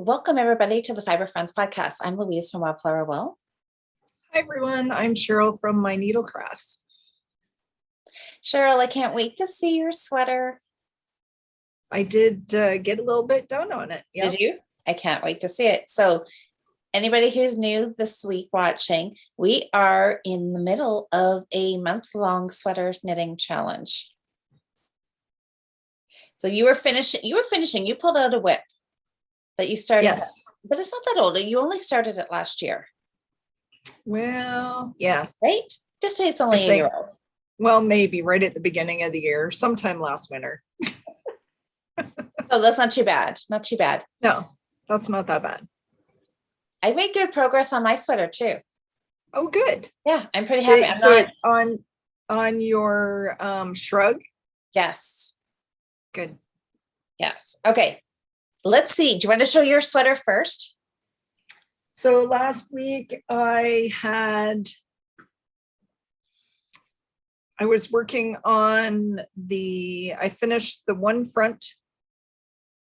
Welcome, everybody, to the Fibre Friends podcast. I'm Louise from Wildflower Well. Hi, everyone. I'm Cheryl from My Needle Crafts. Cheryl, I can't wait to see your sweater. I did get a little bit done on it. Yep. Did you? I can't wait to see it. So anybody who's new this week watching, we are in the middle of a month-long sweater knitting challenge. So you pulled out a whip that you started. Yes. But it's not that old. You only started it last year. Well, yeah. Right? Just say it's only a year old. Well, maybe right at the beginning of the year, sometime last winter. Oh, that's not too bad. Not too bad. No, that's not that bad. I made good progress on my sweater too. Oh, good. Yeah, I'm pretty happy. On your shrug? Yes. Good. Yes. Okay. Let's see. Do you want to show your sweater first? So last week I was working on I finished the one front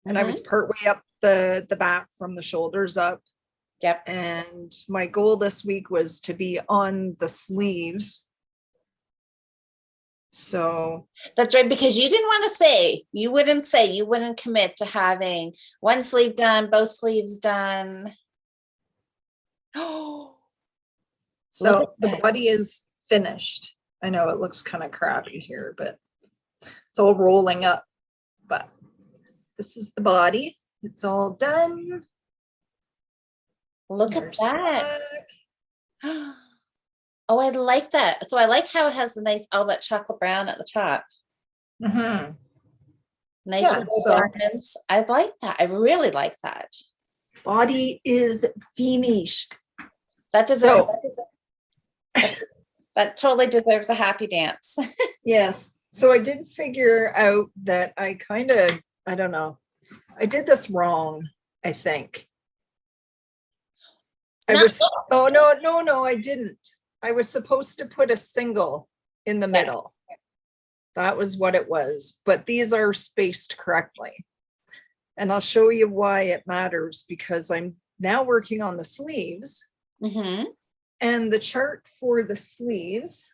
and I was partway up the back from the shoulders up. Yep. And my goal this week was to be on the sleeves. So that's right, because you didn't want to say, you wouldn't commit to having one sleeve done, both sleeves done. Oh, so the body is finished. I know it looks kind of crappy here, but it's all rolling up. But this is the body. It's all done. Look at that. Oh, I like that. So I like how it has the nice that chocolate brown at the top. Mm-hmm. Nice garments. I like that. I really like that. Body is finished. That totally deserves a happy dance. Yes. So I did figure out that I don't know. I did this wrong, I think. No, I didn't. I was supposed to put a single in the middle. That was what it was. But these are spaced correctly. And I'll show you why it matters, because I'm now working on the sleeves. Mm-hmm. And the chart for the sleeves,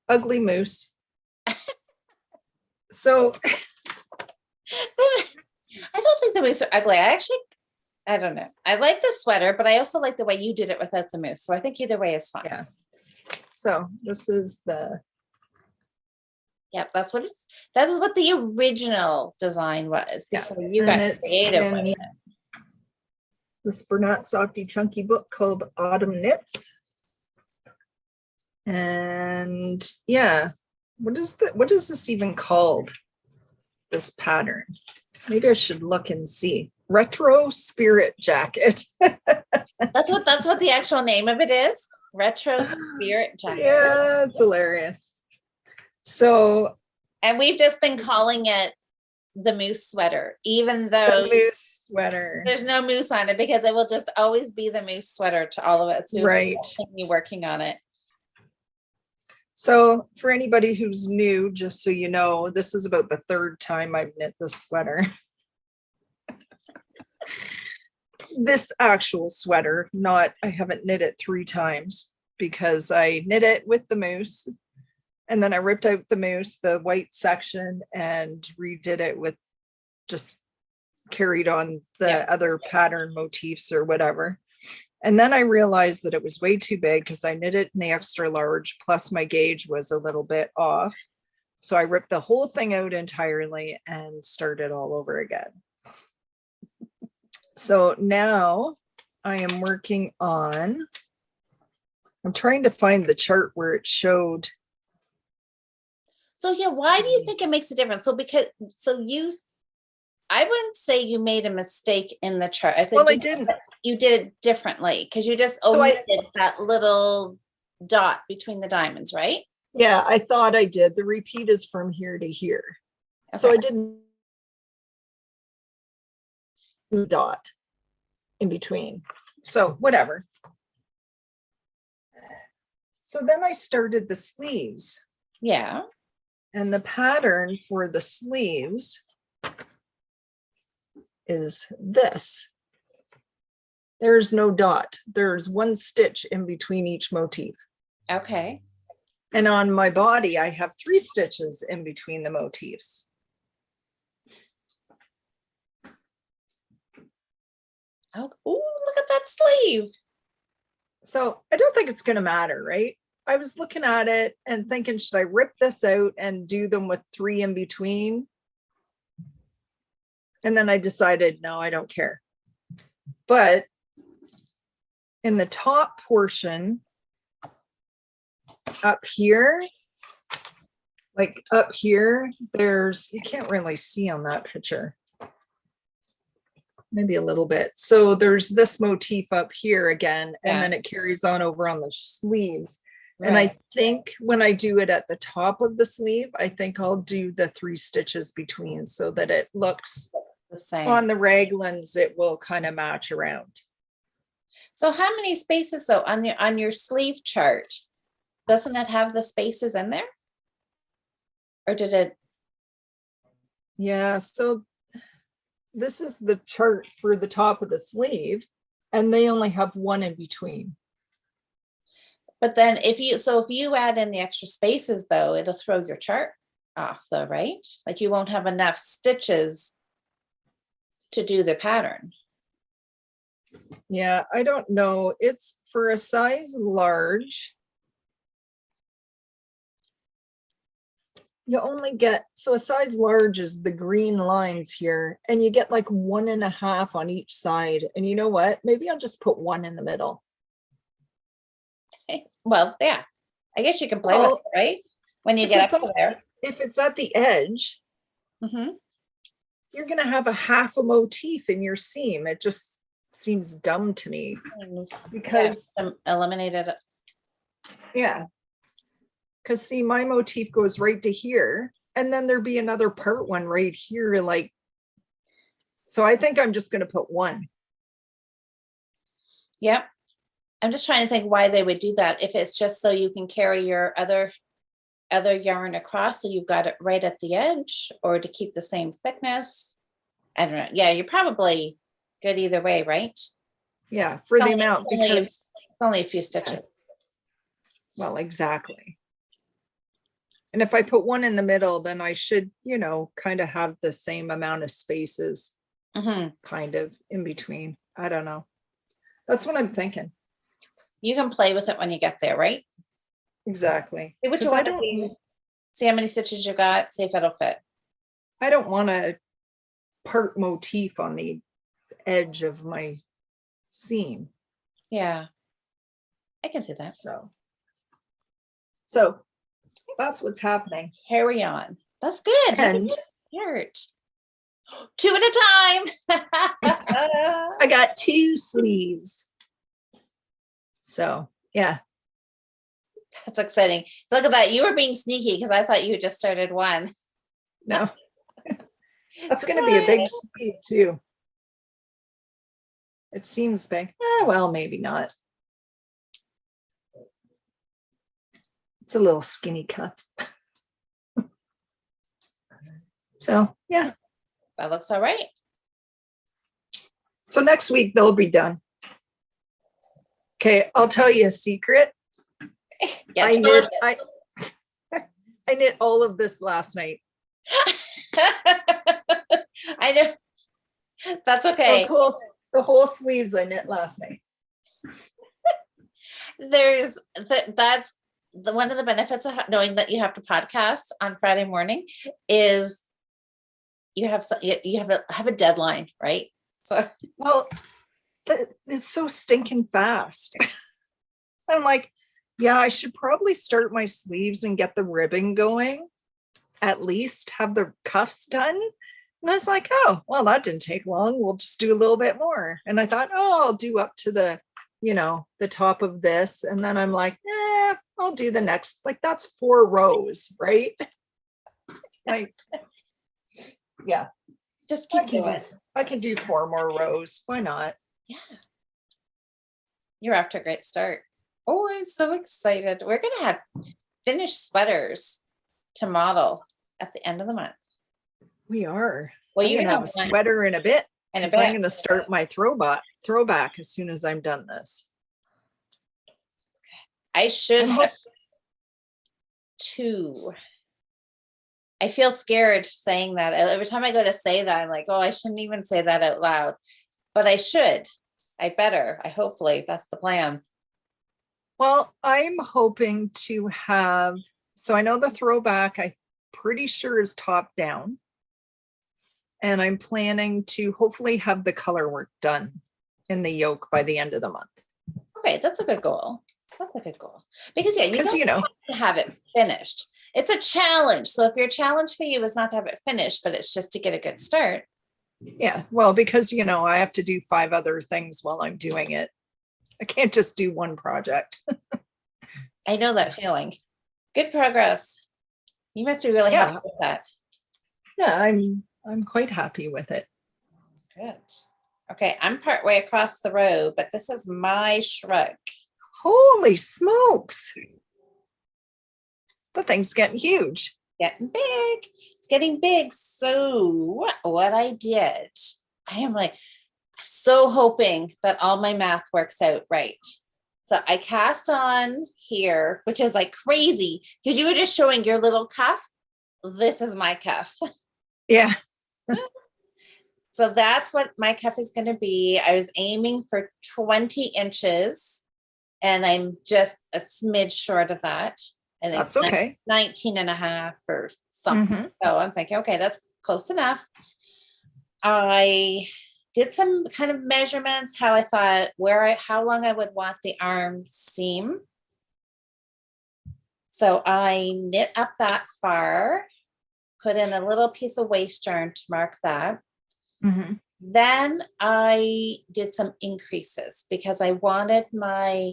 ugly moose. So I don't think the moose are ugly. I don't know. I like the sweater, but I also like the way you did it without the moose. So I think either way is fine. Yeah. So this is Yep, that was what the original design was before you got creative with it. This Bernat Softy Chunky book called Autumn Knits. And what is this even called? This pattern. Maybe I should look and see. Retro Spirit Jacket. That's what the actual name of it is. Retro Spirit Jacket. Yeah, it's hilarious. So, and we've just been calling it the moose sweater, even though the moose sweater. There's no moose on it, because it will just always be the moose sweater to all of us who are working on it. So for anybody who's new, just so you know, this is about the third time I've knit this sweater. This actual sweater, I haven't knit it 3 times, because I knit it with the moose and then I ripped out the moose, the white section, and redid it with just carried on the other pattern motifs or whatever. And then I realized that it was way too big, because I knit it in the extra large, plus my gauge was a little bit off. So I ripped the whole thing out entirely and started all over again. So now I am working on, I'm trying to find the chart where it showed. So why do you think it makes a difference? I wouldn't say you made a mistake in the chart. I didn't. You did it differently, because you just omitted that little dot between the diamonds, right? Yeah, I thought I did. The repeat is from here to here. Okay. So I didn't dot in between. So whatever. So then I started the sleeves. Yeah. And the pattern for the sleeves is this. There's no dot. There's one stitch in between each motif. Okay. And on my body, I have 3 stitches in between the motifs. Oh, look at that sleeve. So I don't think it's going to matter, right? I was looking at it and thinking, should I rip this out and do them with 3 in between? And then I decided, no, I don't care. But in the top portion up here, like up here, there's, you can't really see on that picture. Maybe a little bit. So there's this motif up here again, and then it carries on over on the sleeves. Right. And I think when I do it at the top of the sleeve, I think I'll do the 3 stitches between so that it looks the same. On the raglans, it will kind of match around. So how many spaces though on your sleeve chart? Doesn't it have the spaces in there? Or did it? Yeah, so this is the chart for the top of the sleeve, and they only have 1 in between. But then if you add in the extra spaces though, it'll throw your chart off though, right? Like you won't have enough stitches to do the pattern. Yeah, I don't know. It's for a size large. You only get, so a size large is the green lines here, and you get like 1.5 on each side. And you know what? Maybe I'll just put 1 in the middle. Well, yeah, I guess you can play with it, right? When you get up to there. If it's at the edge, you're going to have a half a motif in your seam. It just seems dumb to me because eliminated it. Yeah. Because see, my motif goes right to here, and then there'd be another part 1 right here. Like, so I think I'm just going to put 1. Yep. I'm just trying to think why they would do that. If it's just so you can carry your other yarn across, so you've got it right at the edge, or to keep the same thickness. I don't know. Yeah, you're probably good either way, right? Yeah, for the amount, because it's only a few stitches. Well, exactly. And if I put 1 in the middle, then I should, you know, kind of have the same amount of spaces kind of in between. I don't know. That's what I'm thinking. You can play with it when you get there, right? Exactly. See what you want to do. See how many stitches you got, see if it'll fit. I don't want a part motif on the edge of my seam. Yeah, I can see that. So that's what's happening. Carry on. That's good. And Heart. 2 at a time. I got 2 sleeves. So yeah. That's exciting. Look at that. You were being sneaky because I thought you had just started 1. No. That's going to be a big sleeve too. It seems big. Well, maybe not. It's a little skinny cut. So yeah. That looks all right. So next week they'll be done. Okay, I'll tell you a secret. Yeah, I knit all of this last night. I know. That's okay. The whole sleeves I knit last night. That's one of the benefits of knowing that you have to podcast on Friday morning is you have a deadline, right? So well, it's so stinking fast. I'm like, yeah, I should probably start my sleeves and get the ribbing going, at least have the cuffs done. And I was like, oh, well, that didn't take long. We'll just do a little bit more. And I thought, oh, I'll do up to the, you know, the top of this. And then I'm like, I'll do the next, like that's 4 rows, right? Like, yeah. Just keep going. I can do 4 more rows. Why not? Yeah. You're off to a great start. Oh, I'm so excited. We're going to have finished sweaters to model at the end of the month. We are. Well, you're going to have a sweater in a bit. And a Because I'm bit. going to start my throwback as soon as I'm done this. I should I'm have two. I feel scared saying that. Every time I go to say that, I'm like, oh, I shouldn't even say that out loud. But I should. I better. I hopefully that's the plan. Well, I'm hoping to have, so I know the throwback, I'm pretty sure is top down. And I'm planning to hopefully have the color work done in the yoke by the end of the month. Okay, that's a good goal. That's a good goal. Because yeah, you Because, don't have to have it finished. It's a challenge. So if your challenge for you is not to have it finished, but it's just to get a good start. Yeah, well, because, I have to do 5 other things while I'm doing it. I can't just do one project. I know that feeling. Good progress. You must be really happy with that. Yeah, I'm quite happy with it. Good. Okay, I'm partway across the row, but this is my shrug. Holy smokes. The thing's getting huge. Getting big. It's getting big. So what I did, I am like so hoping that all my math works out right. So I cast on here, which is like crazy because you were just showing your little cuff. This is my cuff. Yeah. So that's what my cuff is going to be. I was aiming for 20 inches and I'm just a smidge short of that. And that's okay. 19 and a half or something. So I'm thinking, okay, that's close enough. I did some kind of measurements, how I thought how long I would want the arm seam. So I knit up that far, put in a little piece of waist yarn to mark that. Then I did some increases because I wanted my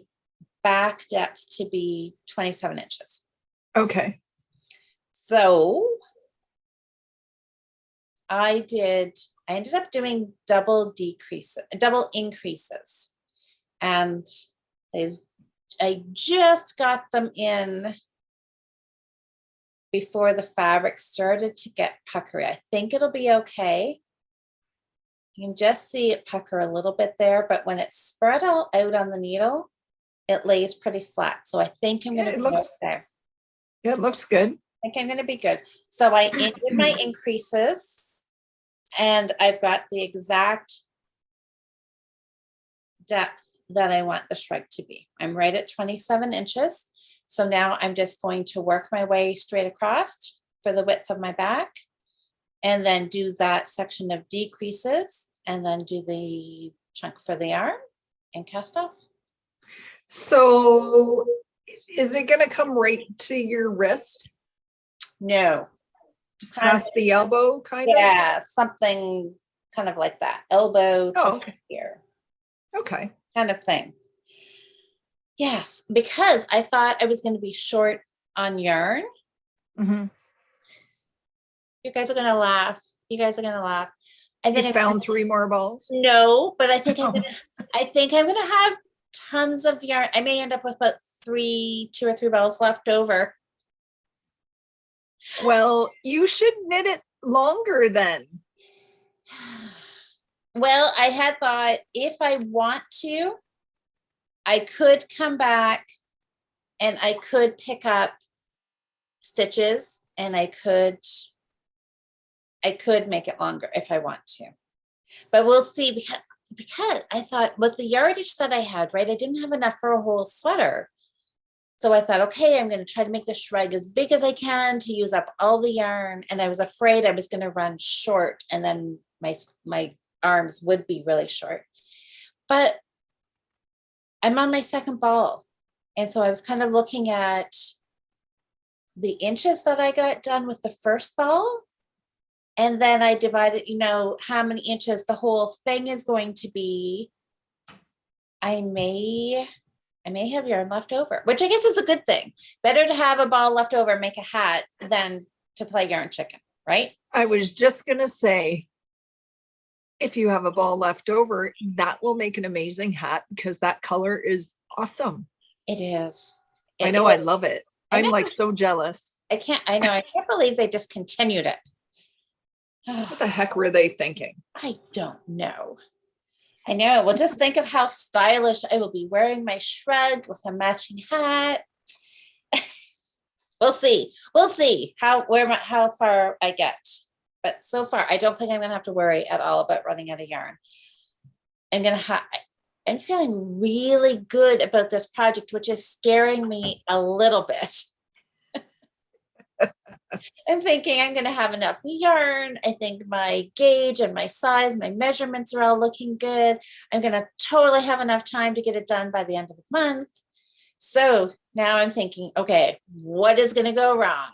back depth to be 27 inches. Okay. So I ended up doing double increases. And I just got them in before the fabric started to get puckery. I think it'll be okay. You can just see it pucker a little bit there, but when it's spread all out on the needle, it lays pretty flat. So I think I'm going to be there. Yeah, it looks good. I think I'm going to be good. So I ended my increases and I've got the exact depth that I want the shrug to be. I'm right at 27 inches. So now I'm just going to work my way straight across for the width of my back and then do that section of decreases and then do the chunk for the arm and cast off. So is it going to come right to your wrist? No. Just past the elbow kind of? Yeah, something kind of like that. Elbow to here. Okay. Kind of thing. Yes, because I thought I was going to be short on yarn. You guys are going to laugh. I think you found 3 more balls? No, but I think I'm going to have tons of yarn. I may end up with about 2 or 3 balls left over. Well, you should knit it longer then. Well, I had thought if I want to, I could come back and I could pick up stitches and I could make it longer if I want to, but we'll see because I thought with the yardage that I had, right, I didn't have enough for a whole sweater. So I thought, okay, I'm going to try to make the shrug as big as I can to use up all the yarn. And I was afraid I was going to run short and then my arms would be really short. But I'm on my second ball. And so I was kind of looking at the inches that I got done with the first ball. And then I divided, how many inches the whole thing is going to be. I may have yarn left over, which I guess is a good thing. Better to have a ball left over and make a hat than to play yarn chicken, right? I was just going to say, if you have a ball left over, that will make an amazing hat because that color is awesome. It is. I know. I love it. I'm like so jealous. I can't believe they discontinued it. What the heck were they thinking? I don't know. I know. Well, just think of how stylish I will be wearing my shrug with a matching hat. We'll see. We'll see how far I get. But so far, I don't think I'm gonna have to worry at all about running out of yarn. I'm feeling really good about this project, which is scaring me a little bit. I'm thinking I'm going to have enough yarn. I think my gauge and my size, my measurements are all looking good. I'm going to totally have enough time to get it done by the end of the month. So now I'm thinking, okay, what is going to go wrong?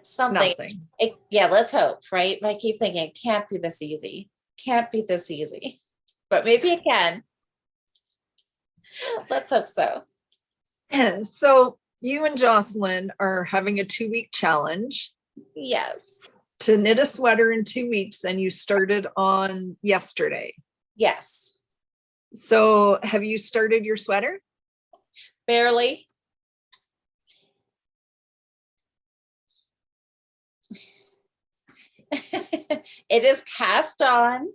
Something. Yeah, let's hope, right? I keep thinking it can't be this easy. Can't be this easy. But maybe it can. Let's hope so. So you and Jocelyn are having a 2-week challenge. Yes. To knit a sweater in 2 weeks, and you started on yesterday. Yes. So have you started your sweater? Barely. It is cast on.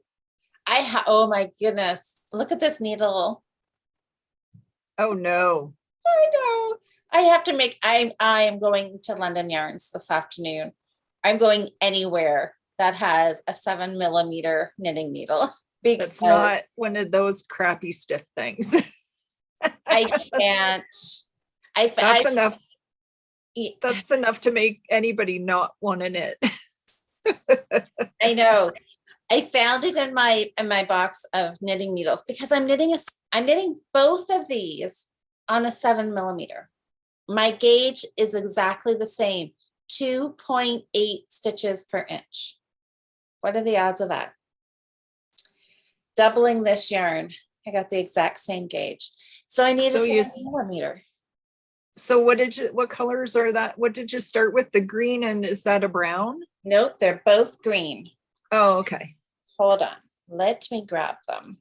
Oh my goodness. Look at this needle. Oh no. I know. I have to make, I am going to London Yarns this afternoon. I'm going anywhere that has a 7mm knitting needle. That's not one of those crappy stiff things. I can't. That's enough. That's enough to make anybody not want to knit. I know. I found it in my box of knitting needles because I'm knitting both of these on a 7mm. My gauge is exactly the same, 2.8 stitches per inch. What are the odds of that? Doubling this yarn, I got the exact same gauge. So I need a 7mm. So what colors are that? What did you start with? The green, and is that a brown? Nope, they're both green. Oh, okay. Hold on, let me grab them.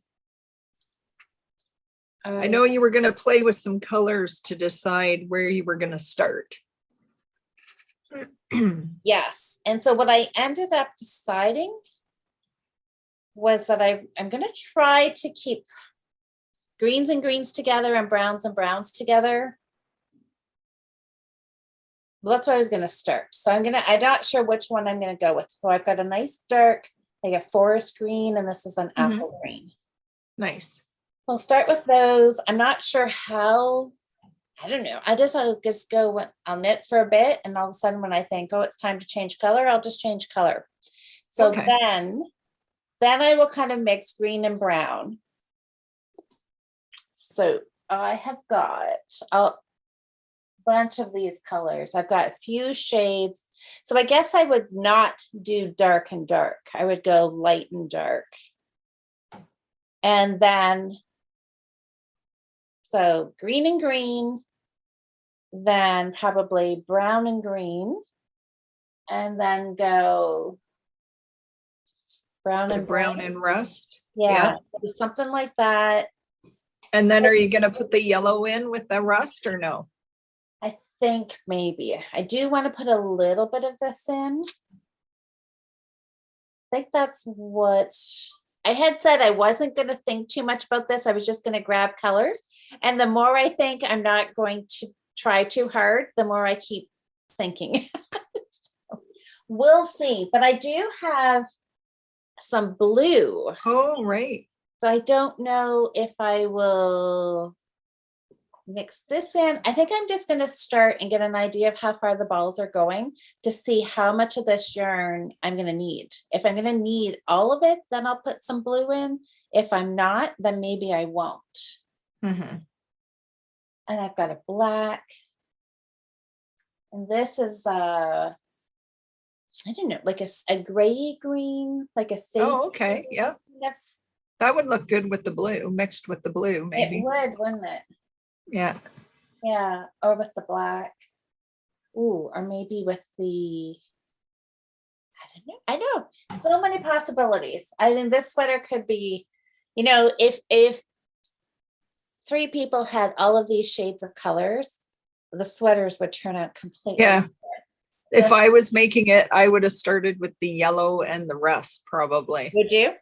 I know you were going to play with some colors to decide where you were going to start. Yes. And so what I ended up deciding was that I'm going to try to keep greens and greens together and browns together. Well, that's where I was going to start. So I'm not sure which one I'm going to go with. So I've got a nice dark, like a forest green, and this is an apple green. Nice. I'll start with those. I'm not sure how, I don't know. I'll just go, I'll knit for a bit, and all of a sudden when I think, oh, it's time to change color, I'll just change color. So okay. then I will kind of mix green and brown. So I have got a bunch of these colors. I've got a few shades. So I guess I would not do dark and dark. I would go light and dark. And then, so green and green, then probably brown and green, and then go brown and rust. Yeah, something like that. And then are you going to put the yellow in with the rust or no? I think maybe. I do want to put a little bit of this in. I think that's what I had said. I wasn't going to think too much about this. I was just going to grab colors. And the more I think I'm not going to try too hard, the more I keep thinking. So, we'll see. But I do have some blue. Oh, right. So I don't know if I will mix this in. I think I'm just going to start and get an idea of how far the balls are going to see how much of this yarn I'm going to need. If I'm going to need all of it, then I'll put some blue in. If I'm not, then maybe I won't. And I've got a black. And this is I don't know, like a gray green, like a sage. Oh, okay. Yeah. That would look good with the blue, mixed with the blue, maybe. It would, wouldn't it? Yeah. Yeah, or with the black. Ooh, or maybe with the, I don't know. I know. So many possibilities. I think this sweater could be, if 3 people had all of these shades of colors, the sweaters would turn out completely different. If I was making it, I would have started with the yellow and the rest probably. Would you?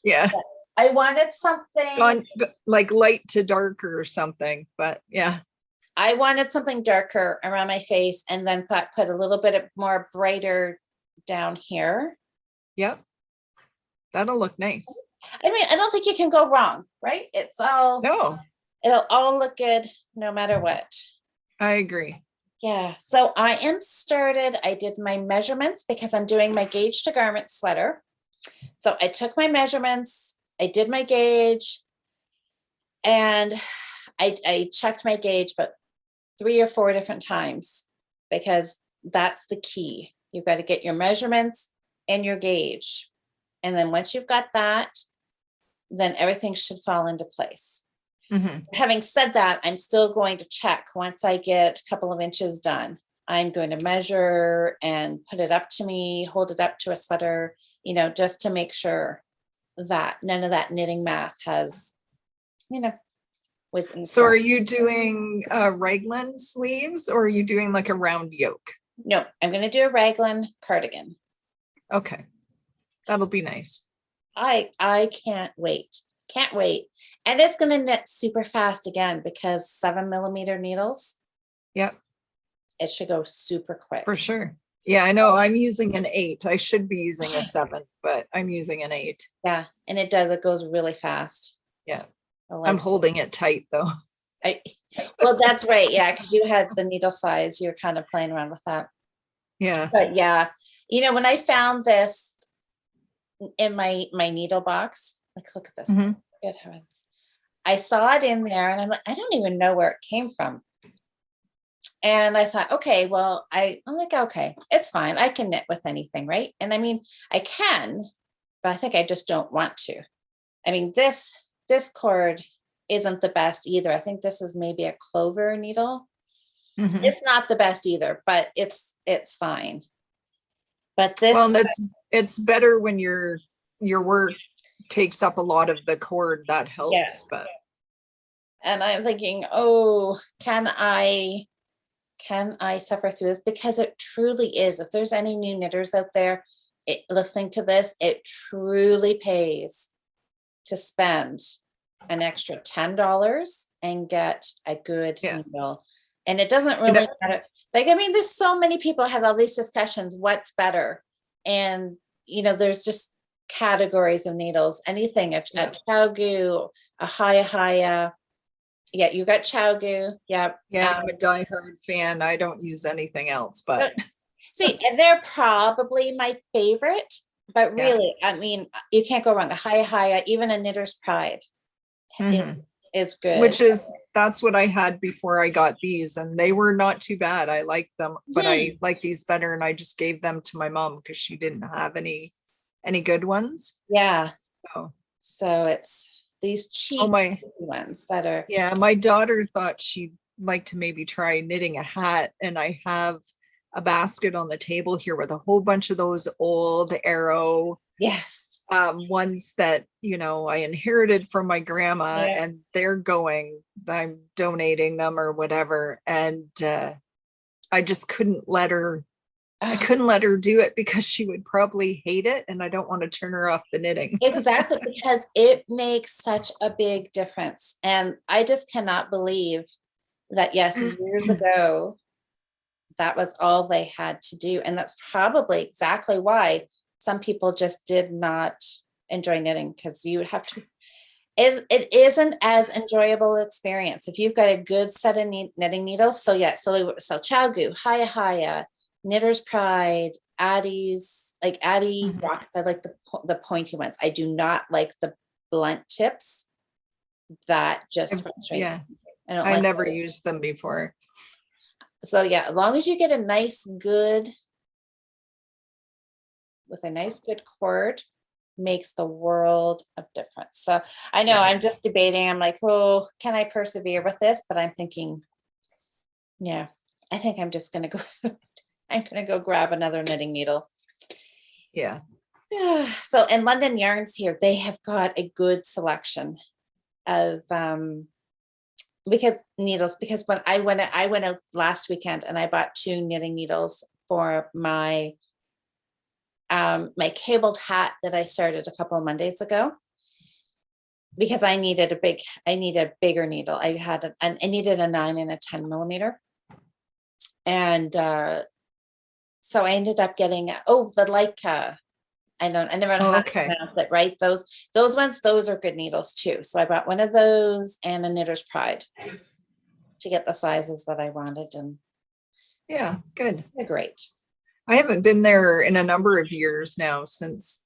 Yeah. I wanted something. Like light to darker or something, but yeah. I wanted something darker around my face, and then thought put a little bit of more brighter down here. Yep. That'll look nice. I mean, I don't think you can go wrong, right? No, It'll all look good no matter what. I agree. Yeah, so I am started. I did my measurements because I'm doing my gauge to garment sweater. So I took my measurements, I did my gauge, and I checked my gauge, but 3 or 4 different times, because that's the key. You've got to get your measurements and your gauge. And then once you've got that, then everything should fall into place. Mhm. Having said that, I'm still going to check once I get a couple of inches done. I'm going to measure and put it up to me, hold it up to a sweater, just to make sure that none of that knitting math has, was. So are you doing raglan sleeves, or are you doing like a round yoke? No, I'm going to do a Raglan cardigan. Okay. That'll be nice. I can't wait. Can't wait. And it's going to knit super fast again, because 7mm needles, Yep, it should go super quick. for sure. Yeah, I know. I'm using an 8. I should be using a 7, but I'm using an 8. Yeah, and it goes really fast. Yeah. I I'm holding it tight though. well, that's right. Yeah, because you had the needle size. You're kind of playing around with that. Yeah. But yeah, when I found this in my needle box, like, look at this. Mhm. Good heavens. I saw it in there, and I'm like, I don't even know where it came from. And I thought, okay, well, I'm like, okay, it's fine. I can knit with anything, right? And I mean, I can, but I think I just don't want to. I mean, this cord isn't the best either. I think this is maybe a clover needle. Mhm. It's not the best either, but it's fine. But this, Well, it's better when your work takes up a lot of the cord. That helps. Yes. But and I'm thinking, oh, can I suffer through this? Because it truly is. If there's any new knitters out there listening to this, it truly pays to spend an extra $10 and get a good needle. And it doesn't really matter. Like, I mean, there's so many people have all these discussions, what's better? And, there's just categories of needles, anything, a Chowgu, a Haya. Yeah, you got Chowgu. Yeah. yeah, I'm a diehard fan. I don't use anything else, but see, and they're probably my favorite, but really, I mean, you can't go wrong. A Haya, even a Knitter's Pride is good. That's what I had before I got these, and they were not too bad. I liked them, but I like these better, and I just gave them to my mom because she didn't have any good ones. Yeah. So it's these cheap ones that are. Yeah, my daughter thought she'd like to maybe try knitting a hat, and I have a basket on the table here with a whole bunch of those old Arrow ones that I inherited from my grandma, and I'm donating them or whatever, and I just couldn't let her do it because she would probably hate it, and I don't want to turn her off the knitting. Exactly, because it makes such a big difference. And I just cannot believe that, yes, years ago, that was all they had to do. And that's probably exactly why some people just did not enjoy knitting, because you would have to, it isn't as enjoyable experience if you've got a good set of knitting needles. So Chowgu, Haya, Knitter's Pride, Addie's, like Addie rocks. I like the pointy ones. I do not like the blunt tips. That just frustrates me. I never used them before. So as long as you get a nice good cord, makes the world of difference. So I know I'm just debating. I'm like, oh, can I persevere with this? But I'm thinking, I think I'm just going to go. I'm going to go grab another knitting needle. Yeah. So in London Yarns here, they have got a good selection of needles, because when I went out last weekend and I bought 2 knitting needles for my my cabled hat that I started a couple of Mondays ago, because I needed a bigger needle. I needed a 9 and a 10 millimeter. And so I ended up getting, the Leica. I never know how to pronounce it, right? Those ones, those are good needles too. So I bought one of those and a Knitter's Pride to get the sizes that I wanted. And yeah, good. they're great. I haven't been there in a number of years now, since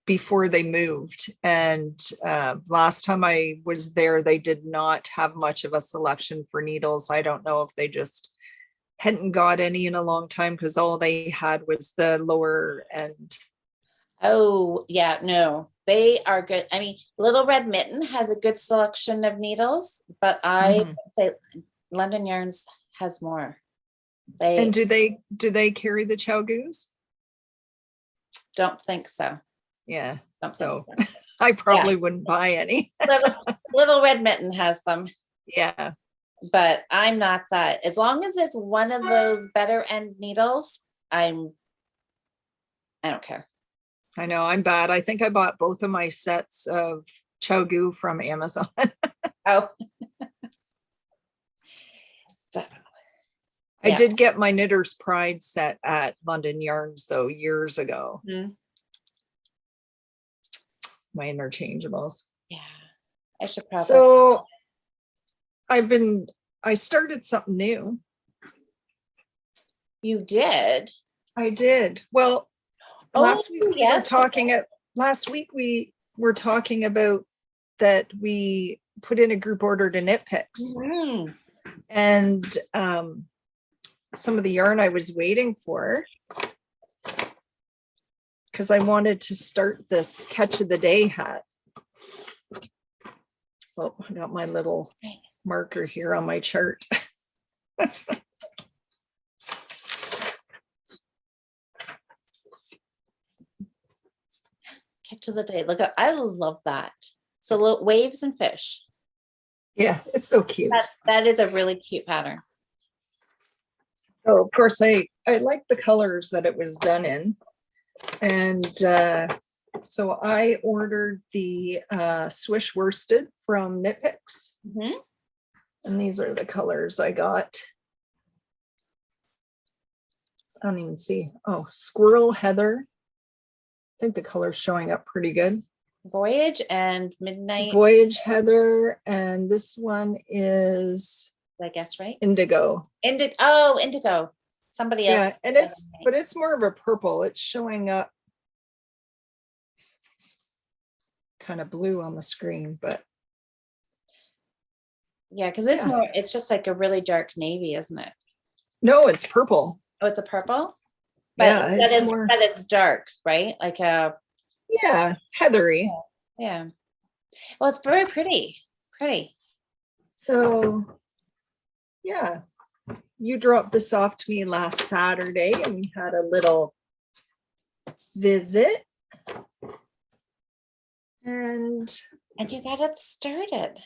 before they moved. And last time I was there, they did not have much of a selection for needles. I don't know if they just hadn't got any in a long time, because all they had was the lower end. Oh, yeah, no, they are good. I mean, Little Red Mitten has a good selection of needles, but I would say London Yarns has more. And do they carry the Chow Goose? Don't think so. Yeah. So I probably wouldn't buy any. Little Red Mitten has them. Yeah. But I'm not that. As long as it's one of those better end needles, I don't care. I know, I'm bad. I think I bought both of my sets of Chow Gu from Amazon. Oh. So, I did get my Knitter's Pride set at London Yarns though, years ago. My interchangeables. Yeah. I should probably. So I started something new. You did? I did. Well, last week we were talking about that we put in a group order to Knit Picks. And some of the yarn I was waiting for, because I wanted to start this Catch of the Day hat. Oh, I got my little marker here on my chart. Catch of the Day. Look, I love that. So waves and fish. Yeah, it's so cute. That is a really cute pattern. So of course I like the colors that it was done in. And so I ordered the Swish Worsted from Knit Picks. And these are the colors I got. I don't even see. Oh, Squirrel Heather. I think the color's showing up pretty good. Voyage and Midnight. Voyage Heather. And this one is, I guess, right? Indigo. Indigo. Somebody else. Yeah, and it's more of a purple. It's showing up kind of blue on the screen, but yeah, because it's just like a really dark navy, isn't it? No, it's purple. Oh, it's a purple? But, yeah, but it's dark, right? Like a heathery. Yeah. Well, it's very pretty. So yeah, you dropped this off to me last Saturday and we had a little visit. And you got it started.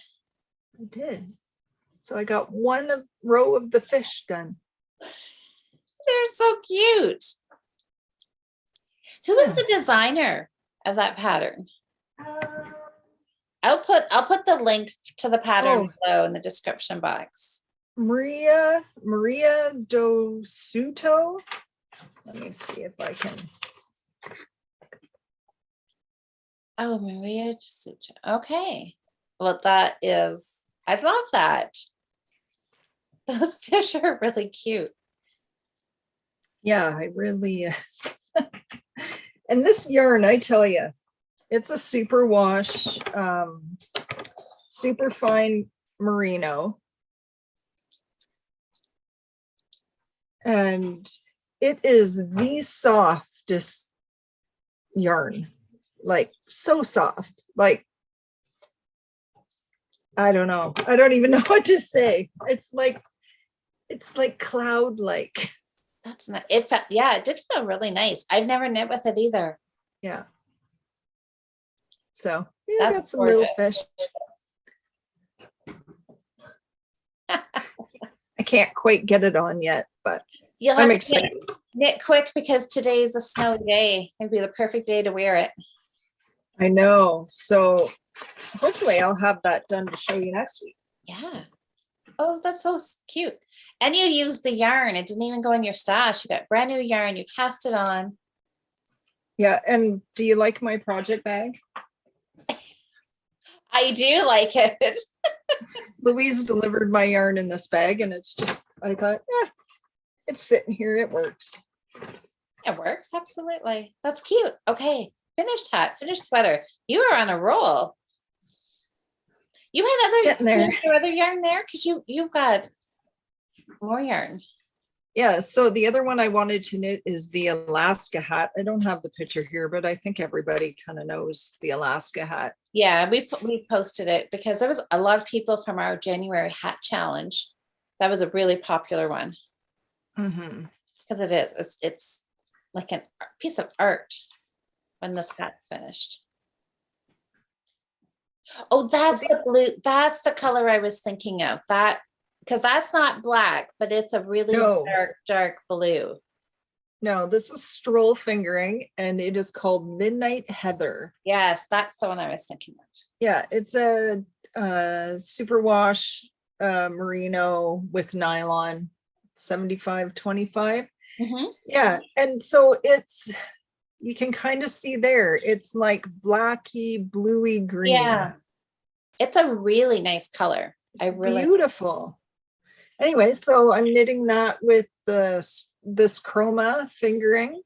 I did. So I got one row of the fish done. They're so cute. Who is the designer of that pattern? I'll put the link to the pattern below in the description box. Maria Dosuto. Let me see if I can. Oh, Maria Dosuto. Okay. Well, I love that. Those fish are really cute. Yeah, I really. And this yarn, I tell you, it's a super wash, super fine merino. And it is the softest yarn, like so soft, like, I don't know. I don't even know what to say. It's like cloud-like. That's not it. Yeah, it did feel really nice. I've never knit with it either. Yeah. So yeah, I got some gorgeous. little fish. I can't quite get it on yet, but I'm excited. Knit quick because today's a snowy day. It'd be the perfect day to wear it. I know. So hopefully I'll have that done to show you next week. Yeah. Oh, that's so cute. And you used the yarn. It didn't even go in your stash. You got brand new yarn. You cast it on. Yeah. And do you like my project bag? I do like it. Louise delivered my yarn in this bag, and it's just, I thought, it's sitting here. It works. It works. Absolutely. That's cute. Okay. Finished hat, finished sweater. You are on a roll. You had Getting there. other yarn there because you've got more yarn. Yeah. So the other one I wanted to knit is the Alaska hat. I don't have the picture here, but I think everybody kind of knows the Alaska hat. Yeah, we posted it because there was a lot of people from our January hat challenge. That was a really popular one. Mm-hmm. Because it is. It's like a piece of art when this hat's finished. Oh, that's the blue. That's the color I was thinking of. That because that's not black, but it's a really dark blue. No, this is stroll fingering, and it is called Midnight Heather. Yes, that's the one I was thinking of. Yeah, it's a superwash merino with nylon, 75-25. Mm-hmm. Yeah, and so it's, you can kind of see there, it's like blacky, bluey green. Yeah, it's a really nice color. Beautiful. Anyway, so I'm knitting that with this chroma fingering.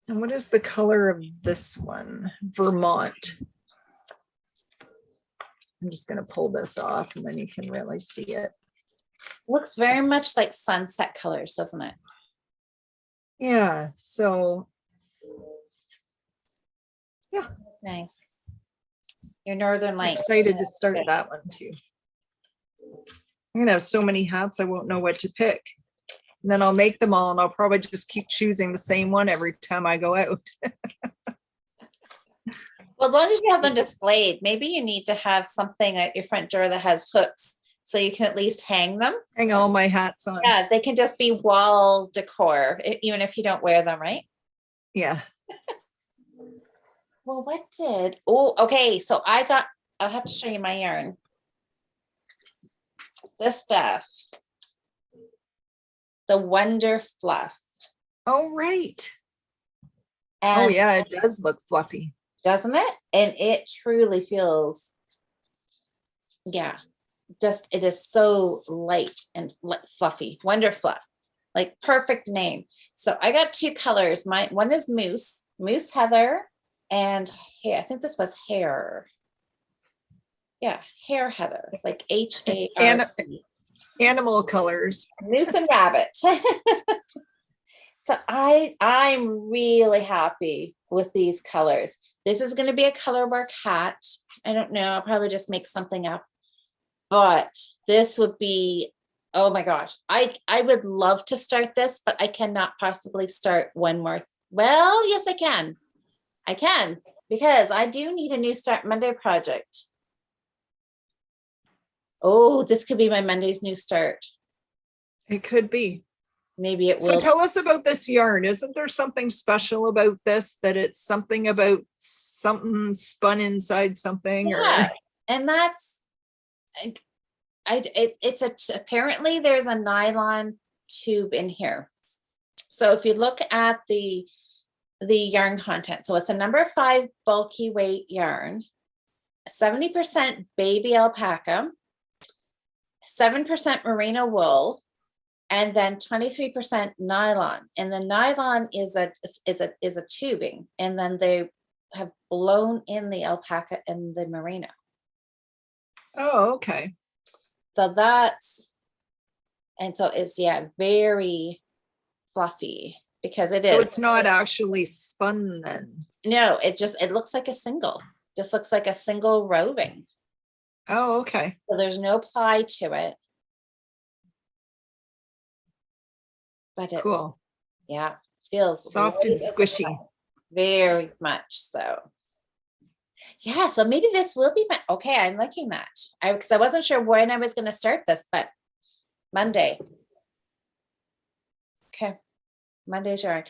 And what is the color of this one? Vermont. I'm just going to pull this off and then you can really see it. Looks very much like sunset colors, doesn't it? Yeah, so yeah. Nice. Your Northern Lights. Excited to start that one too. I'm gonna have so many hats I won't know what to pick. And then I'll make them all and I'll probably just keep choosing the same one every time I go out. Well, as long as you have them displayed, maybe you need to have something at your front door that has hooks so you can at least hang them. Hang all my hats on. Yeah, they can just be wall decor, even if you don't wear them, right? Yeah. Well, okay, so I'll have to show you my yarn. This stuff, the Wonder Fluff. Oh, right. And oh, yeah, it does look fluffy. Doesn't it? And it truly feels, yeah, just, it is so light and fluffy. Wonder Fluff, like perfect name. So I got two colors. One is Moose Heather, and hair. I think this was Hair. Yeah, Hair Heather, like HAR. Animal colors. Moose and Rabbit. So I'm really happy with these colors. This is going to be a color work hat. I don't know. I'll probably just make something up. But this would be, oh my gosh. I would love to start this, but I cannot possibly start one more. Well, yes, I can. I can, because I do need a new Start Monday project. Oh, this could be my Monday's new start. It could be. Maybe it will. So tell us about this yarn. Isn't there something special about this, that it's something about something spun inside something? Yeah. Or And that's, apparently there's a nylon tube in here. So if you look at the yarn content, so it's a number 5 bulky weight yarn, 70% baby alpaca, 7% merino wool, and then 23% nylon. And the nylon is a tubing, and then they have blown in the alpaca and the merino. oh, okay. So that's, and so it's, yeah, very fluffy because it is. So it's not actually spun then? No, it looks like a single, just looks like a single roving. Oh, okay. So there's no ply to it. But it, cool. Yeah, feels soft and squishy. Very much so. Yeah, so maybe this will be my, okay, I'm liking that. Because I wasn't sure when I was going to start this, but Monday. Okay. Monday's yarn.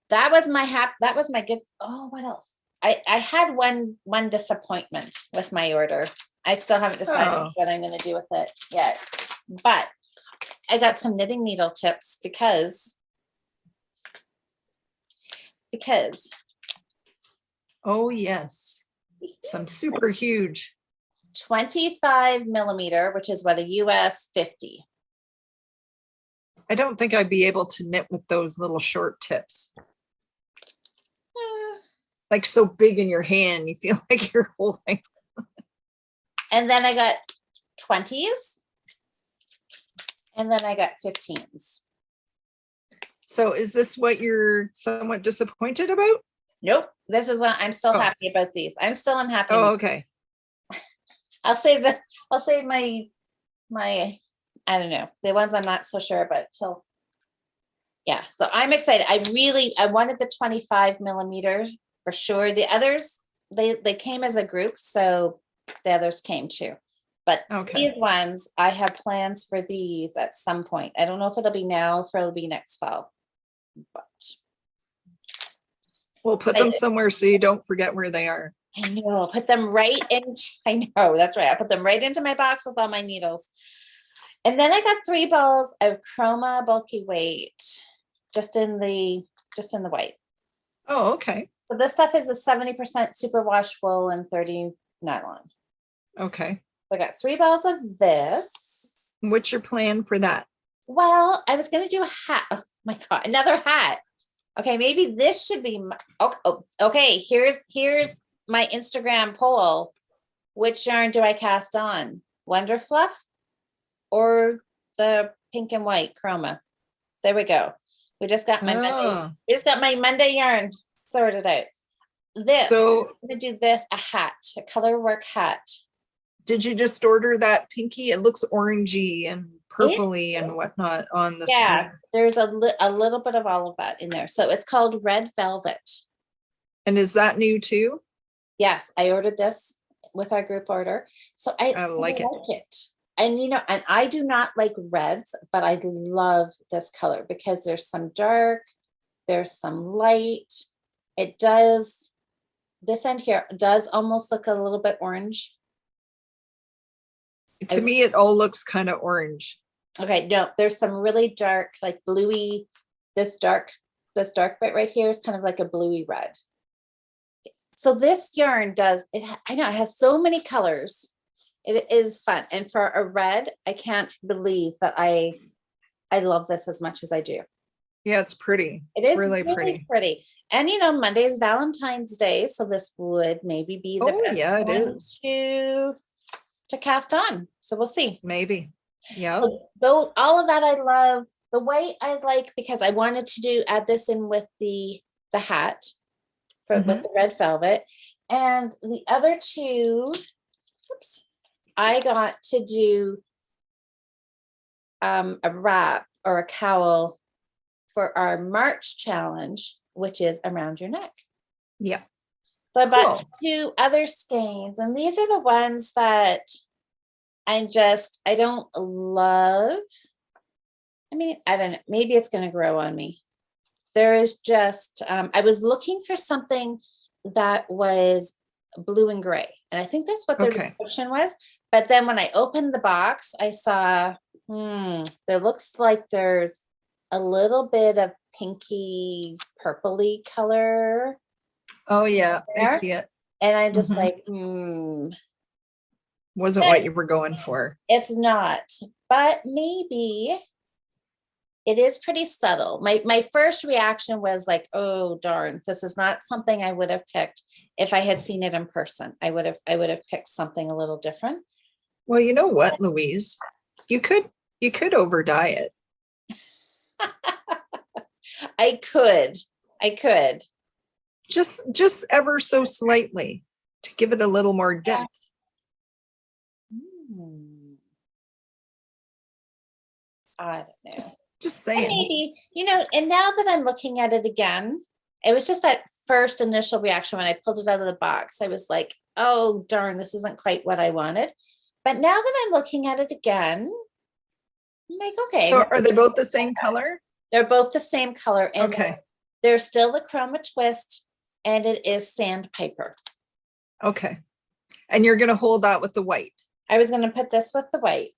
That was my that was my good. Oh, what else? I had one disappointment with my order. I still haven't decided what I'm going to do with it yet, but I got some knitting needle tips because Oh yes, some super huge. 25 millimeter, which is what, a US 50. I don't think I'd be able to knit with those little short tips. Like so big in your hand, you feel like you're holding. And then I got 20s. And then I got 15s. So is this what you're somewhat disappointed about? Nope. This is what I'm still happy about these. I'm still unhappy. Oh, okay. I'll save my I don't know, the ones I'm not so sure about till. Yeah, so I'm excited. I wanted the 25 millimeters for sure. The others, they came as a group, so the others came too. But these ones, I have plans for these at some point. I don't know if it'll be now or if it'll be next fall. But we'll put them somewhere so you don't forget where they are. I know, put them right in. I know, that's right. I put them right into my box with all my needles. And then I got 3 balls of Chroma bulky weight, just in the white. Oh, okay. So this stuff is a 70% superwash wool and 30 nylon. Okay. So I got 3 balls of this. What's your plan for that? Well, I was going to do a hat. Oh my God, another hat. Okay, maybe this should be, okay, here's my Instagram poll. Which yarn do I cast on? Wonder Fluff or the pink and white Chroma? There we go. We just got my Monday yarn sorted out. So I'm gonna do this, a hat, a color work hat. Did you just order that pinky? It looks orangey and purpley and whatnot on the screen. There's a little bit of all of that in there. So it's called Red Velvet. And is that new too? Yes, I ordered this with our group order. So I like it. And and I do not like reds, but I love this color because there's some dark, there's some light. It does, this end here does almost look a little bit orange. To me, it all looks kind of orange. Okay, no, there's some really dark, like bluey, this dark bit right here is kind of like a bluey red. So this yarn does, I know it has so many colors. It is fun. And for a red, I can't believe that I love this as much as I do. Yeah, it's pretty. It is really pretty. And Monday is Valentine's Day, so this would maybe be the best one to cast on. So we'll see. Maybe. Yeah. So, though all of that I love. The white I like because I wanted to add this in with the hat with the red velvet. And the other two, I got to do a wrap or a cowl for our March challenge, which is around your neck. Yeah. So I bought 2 other skeins, and these are the ones that I don't love. I mean, I don't know, maybe it's going to grow on me. There is just, I was looking for something that was blue and gray. And I think that's what the description was. But then when I opened the box, I saw, there looks like there's a little bit of pinky purpley color. Oh yeah, I see it. And I'm just like, wasn't what you were going for. It's not, but maybe it is pretty subtle. My first reaction was like, oh darn, this is not something I would have picked if I had seen it in person. I would have picked something a little different. Well, you know what, Louise? You could over dye it. I could. Just ever so slightly to give it a little more depth. I don't know. Just saying. Maybe, and now that I'm looking at it again, it was just that first initial reaction when I pulled it out of the box. I was like, oh darn, this isn't quite what I wanted. But now that I'm looking at it again, I'm like, okay. So are they both the same color? They're both the same color, and Okay. they're still the chroma twist, and it is sandpaper. Okay. And you're going to hold that with the white. I was going to put this with the white.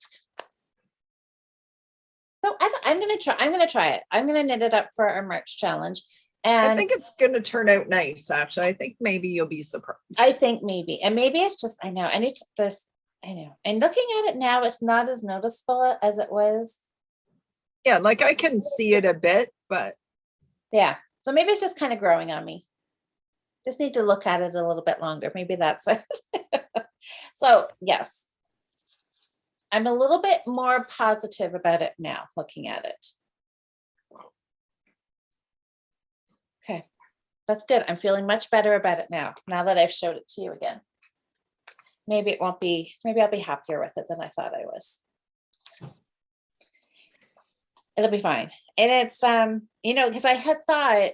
So I'm going to try it. I'm going to knit it up for our March challenge. And I think it's going to turn out nice, actually. I think maybe you'll be surprised. I think maybe, and maybe it's just, I know, I need this, I know. And looking at it now, it's not as noticeable as it was. Yeah, like I can see it a bit, but. Yeah. So maybe it's just kind of growing on me. Just need to look at it a little bit longer. Maybe that's it. So yes, I'm a little bit more positive about it now, looking at it. Okay, that's good. I'm feeling much better about it now that I've showed it to you again. Maybe it won't be, maybe I'll be happier with it than I thought I was. It'll be fine. And it's, you know, because I had thought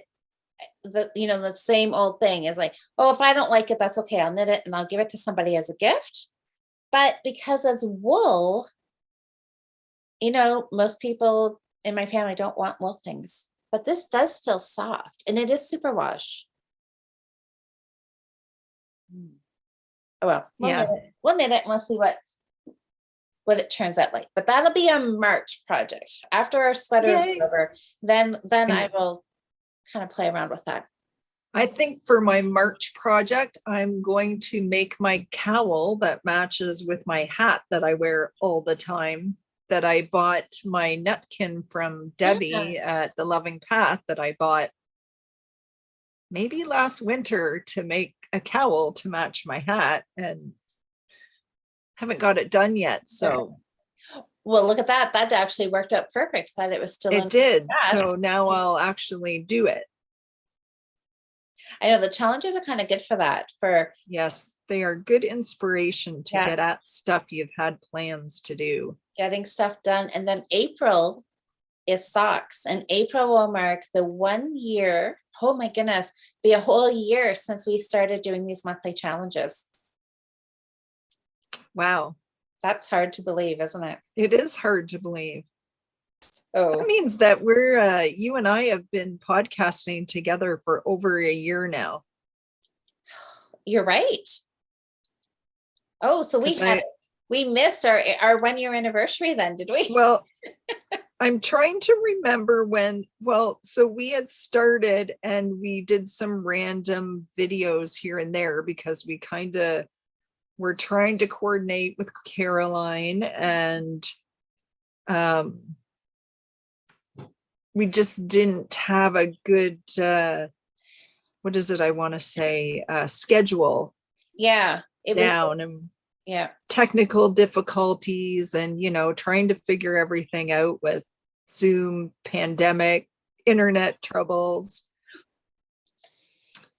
that, you know, the same old thing is like, oh, if I don't like it, that's okay. I'll knit it and I'll give it to somebody as a gift. But because as wool, you know, most people in my family don't want wool things, but this does feel soft and it is superwash. Oh, well, Yeah. we'll knit it and we'll see what it turns out like. But that'll be a March project. After our sweater is over, then I will kind of play around with that. I think for my March project, I'm going to make my cowl that matches with my hat that I wear all the time, that I bought my nutkin from Debbie at the Loving Path that I bought maybe last winter to make a cowl to match my hat, and haven't got it done yet. So well, look at that. That actually worked out perfect. That it was still it did. So now I'll actually do it. I know the challenges are kind of good for that. Yes, they are good inspiration to get at stuff you've had plans to do. Getting stuff done. And then April is socks, and April will mark the 1 year. Oh my goodness, be a whole year since we started doing these monthly challenges. Wow. That's hard to believe, isn't it? It is hard to believe. Oh, that means that you and I have been podcasting together for over a year now. You're right. Oh, so we missed our 1 year anniversary then, did we? Well, I'm trying to remember when, so we had started and we did some random videos here and there because we kind of were trying to coordinate with Caroline, and we just didn't have a good, what is it I want to say, schedule. Yeah. It down was, and yeah, technical difficulties and, you know, trying to figure everything out with Zoom, pandemic, internet troubles.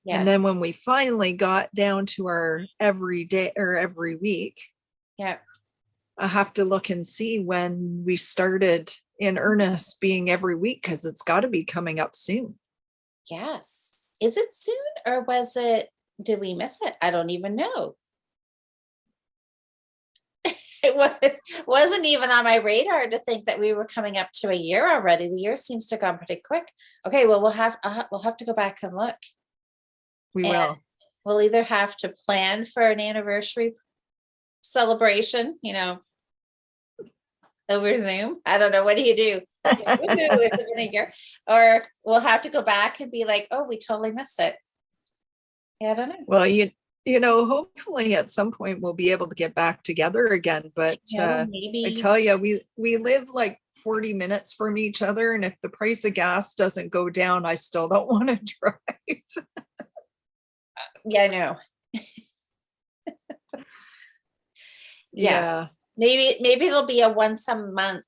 Yeah. And then when we finally got down to our every day or every week, yeah, I have to look and see when we started in earnest being every week, because it's got to be coming up soon. Yes. Is it soon, or did we miss it? I don't even know. It wasn't even on my radar to think that we were coming up to a year already. The year seems to have gone pretty quick. Okay, well, we'll have to go back and look. Will. We'll either have to plan for an anniversary celebration, you know, over Zoom. I don't know. What do you do? In a year? Or we'll have to go back and be like, oh, we totally missed it. Yeah, I don't know. Well, you know, hopefully at some point we'll be able to get back together again. But maybe. I tell you, we live like 40 minutes from each other. And if the price of gas doesn't go down, I still don't want to drive. Yeah, I know. Yeah. Maybe it'll be a once a month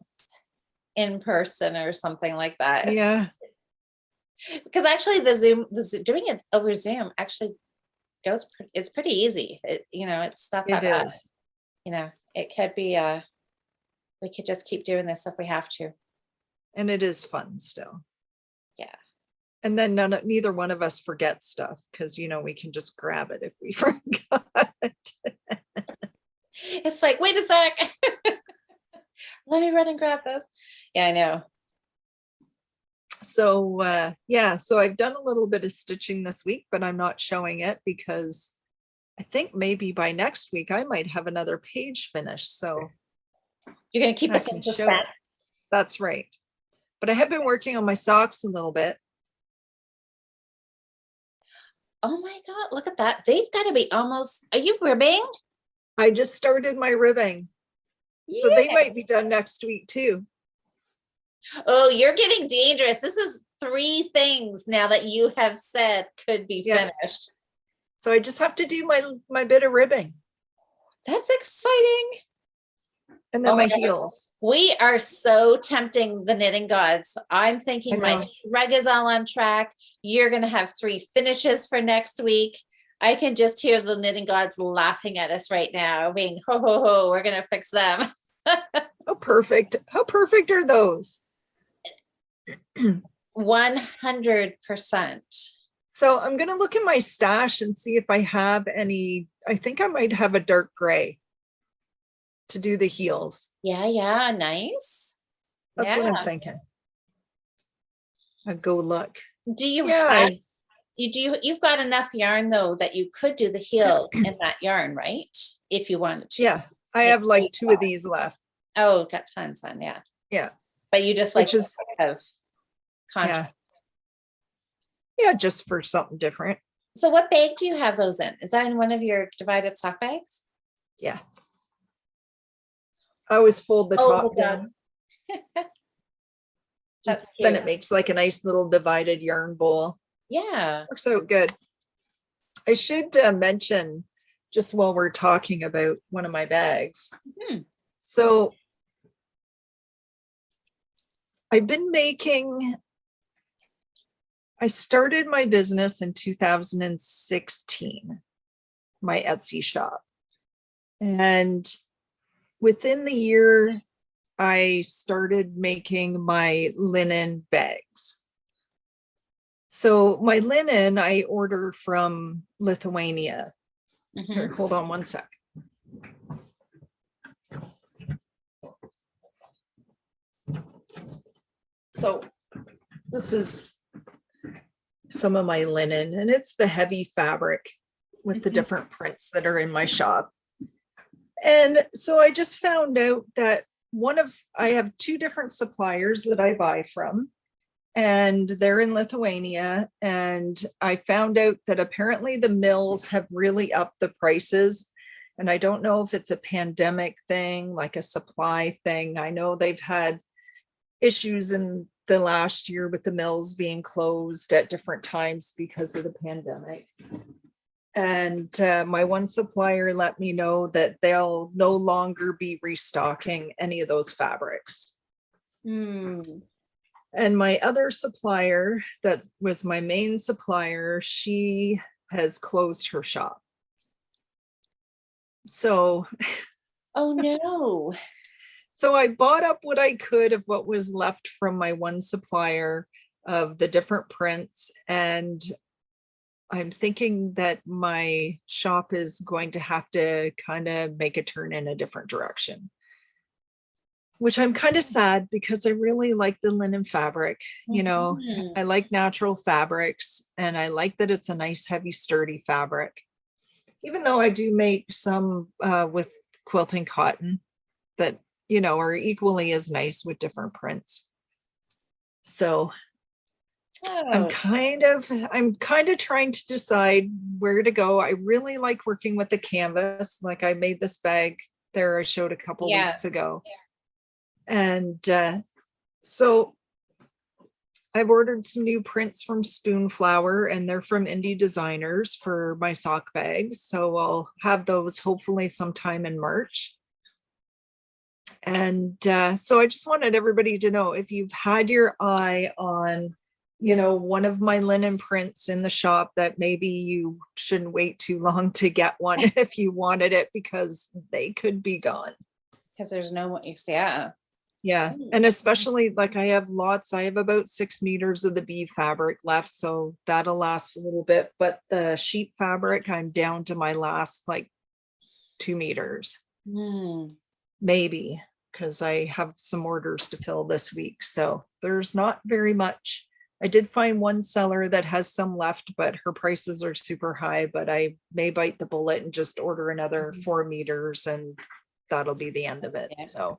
in person or something like that. Yeah. Because actually doing it over Zoom actually it's pretty easy. It's not that bad. You know, it could be we could just keep doing this if we have to. And it is fun still. Yeah. And then neither one of us forgets stuff, because, you know, we can just grab it if we forgot. It's like, wait a sec. Let me run and grab this. Yeah, I know. So yeah, so I've done a little bit of stitching this week, but I'm not showing it because I think maybe by next week I might have another page finished. So You're going to keep I us in can show suspense. it. That's right. But I have been working on my socks a little bit. Oh my God, look at that. They've got to be almost, are you ribbing? I just started my ribbing. So they Yeah. might be done next week too. Oh, you're getting dangerous. This is 3 things now that you have said could be Yeah. finished. So I just have to do my bit of ribbing That's exciting. and then Oh my my God. heels. We are so tempting the knitting gods. I'm thinking my know. shrug is all on track. You're going to have 3 finishes for next week. I can just hear the knitting gods laughing at us right now, being ho ho ho, we're going to fix them. Oh, perfect. How perfect are those? 100%. So I'm going to look in my stash and see if I have any. I think I might have a dark gray to do the heels. Yeah, nice. That's what I'm thinking. I'll go look. Do you Yeah, have you've got enough yarn though that you could do the heel in that yarn, right? If you wanted to. yeah, I have like 2 of these left. Oh, got tons then, yeah. Yeah. But you just like Which is have contrast. Yeah, just for something different. So what bag do you have those in? Is that in one of your divided sock bags? Yeah. I always fold the top down. Just then it makes like a nice little divided yarn bowl. Yeah. Works out good. I should mention just while we're talking about one of my bags. So I've been I started my business in 2016, my Etsy shop. And within the year, I started making my linen bags. So my linen, I order from Lithuania. Here, hold on one sec. So this is some of my linen, and it's the heavy fabric with the different prints that are in my shop. And so I just found out that I have 2 different suppliers that I buy from, and they're in Lithuania. And I found out that apparently the mills have really upped the prices. And I don't know if it's a pandemic thing, like a supply thing. I know they've had issues in the last year with the mills being closed at different times because of the pandemic. And my one supplier let me know that they'll no longer be restocking any of those fabrics. And my other supplier, that was my main supplier, she has closed her shop. So, oh no. So I bought up what I could of what was left from my one supplier of the different prints. And I'm thinking that my shop is going to have to kind of make a turn in a different direction, which I'm kind of sad because I really like the linen fabric. You know, I like natural fabrics, and I like that it's a nice, heavy, sturdy fabric. Even though I do make some with quilting cotton that, you know, are equally as nice with different prints. So I'm kind of trying to decide where to go. I really like working with the canvas. Like I made this bag there I showed a couple weeks ago. And so I've ordered some new prints from Spoonflower, and they're from indie designers for my sock bags. So I'll have those hopefully sometime in March. And so I just wanted everybody to know, if you've had your eye on, you know, one of my linen prints in the shop, that maybe you shouldn't wait too long to get one if you wanted it, because they could be gone. Because there's no one, Yeah. And especially like I have about 6 meters of the bead fabric left. So that'll last a little bit. But the sheep fabric, I'm down to my last like 2 meters. Maybe, because I have some orders to fill this week. So there's not very much I did find one seller that has some left, but her prices are super high, but I may bite the bullet and just order another 4 meters and that'll be the end of it. Yeah. So,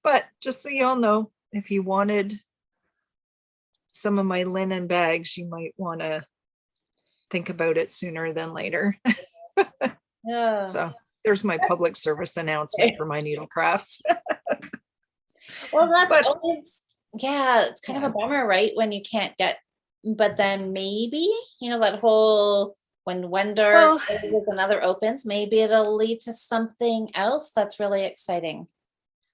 but just so y'all know, if you wanted some of my linen bags, you might want to think about it sooner than later. Yeah. So there's my public service announcement for my needle crafts. Well, that's But- always, yeah, it's kind of a bummer, right? When you can't get, but then maybe, that whole, when one door Well- closes, another opens, maybe it'll lead to something else that's really exciting.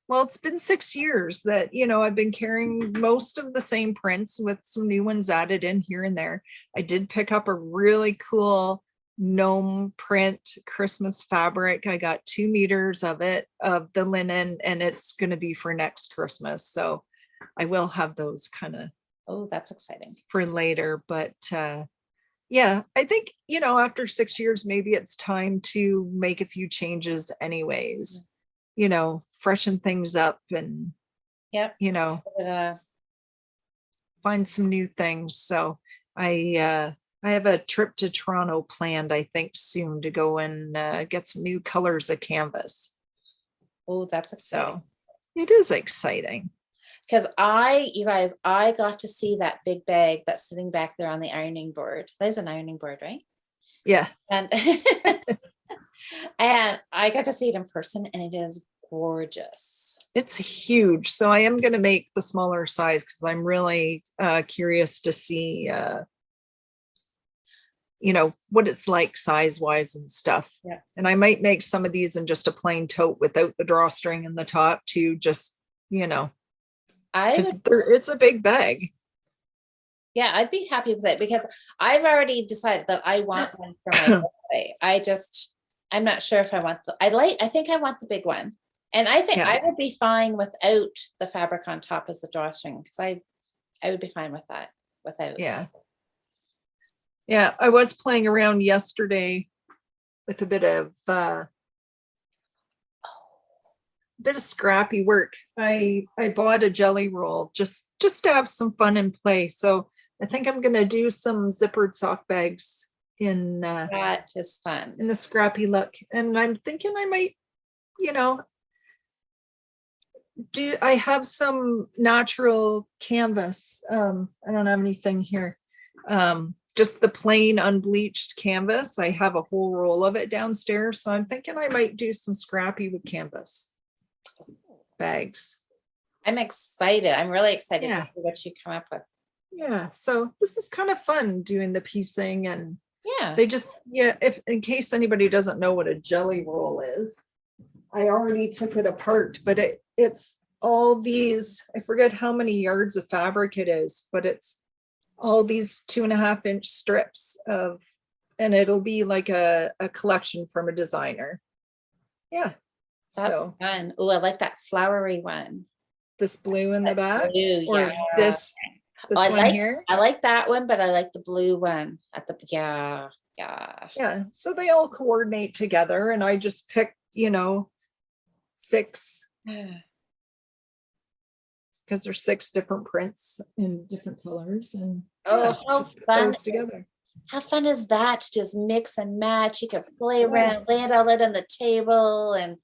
Well, it's been 6 years that, I've been carrying most of the same prints with some new ones added in here and there. I did pick up a really cool gnome print Christmas fabric. I got 2 meters of it, of the linen, and it's going to be for next Christmas. So I will have those kind of Oh, that's exciting. for later. But yeah, I think, after 6 years, maybe it's time to make a few changes anyways, freshen things up and, Yep. But, find some new things. So I have a trip to Toronto planned, I think soon, to go and get some new colors of canvas. oh, that's exciting. So it is exciting. Because you guys, I got to see that big bag that's sitting back there on the ironing board. There's an ironing board, right? Yeah. And and I got to see it in person, and it is gorgeous. It's huge. So I am going to make the smaller size because I'm really curious to see, what it's like size wise and stuff. Yeah. And I might make some of these in just a plain tote without the drawstring in the top to just, because it's a big bag. Yeah, I'd be happy with it because I've already decided that I want one for my birthday. I'm not sure if I want I think I want the big one. And I think I would be fine without the fabric on top as the drawstring, because I would be fine with that without. Yeah. Yeah, I was playing around yesterday with a bit of scrappy work. I bought a jelly roll just to have some fun and play. So I think I'm gonna do some zippered sock bags in That is fun. in the scrappy look. And I'm thinking I might, I have some natural canvas. I don't have anything here. Just the plain unbleached canvas. I have a whole roll of it downstairs. So I'm thinking I might do some scrappy with canvas bags. I'm excited. I'm really excited Yeah. to see what you come up with. Yeah. So this is kind of fun doing the piecing, and Yeah. they just, if in case anybody doesn't know what a jelly roll is, I already took it apart, but it's all these, I forget how many yards of fabric it is, but it's all these 2.5-inch strips and it'll be like a collection from a designer. Yeah. That's So fun. Oh, I like that flowery one. this blue in the back, Blue, or yeah. this I one like- here. I like that one, but I like the blue one at the, yeah. Yeah. So they all coordinate together, and I just picked, 6, because there's 6 different prints in different colors, and Oh, how just put fun. those together. How fun is that to just mix and match? You can play around, lay it all out on the table, and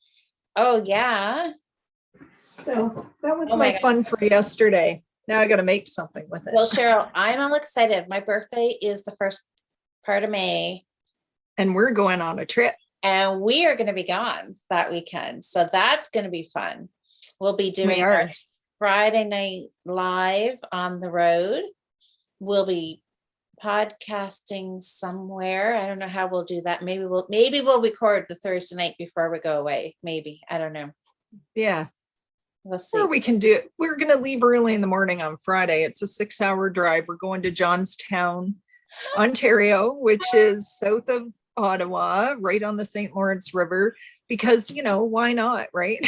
oh yeah. So that was Oh my my God. fun for yesterday. Now I got to make something with it. Well, Cheryl, I'm all excited. My birthday is the first part of May, And we're going on a trip. and we are going to be gone that weekend. So that's going to be fun. We'll be doing We our are. Friday night live on the road. We'll be podcasting somewhere. I don't know how we'll do that. Maybe we'll record the Thursday night before we go away. Maybe. I don't know. Yeah. We'll see. Or we can do it. We're going to leave early in the morning on Friday. It's a 6-hour drive. We're going to Johnstown, Ontario, which is south of Ottawa, right on the St. Lawrence River, because, why not, right?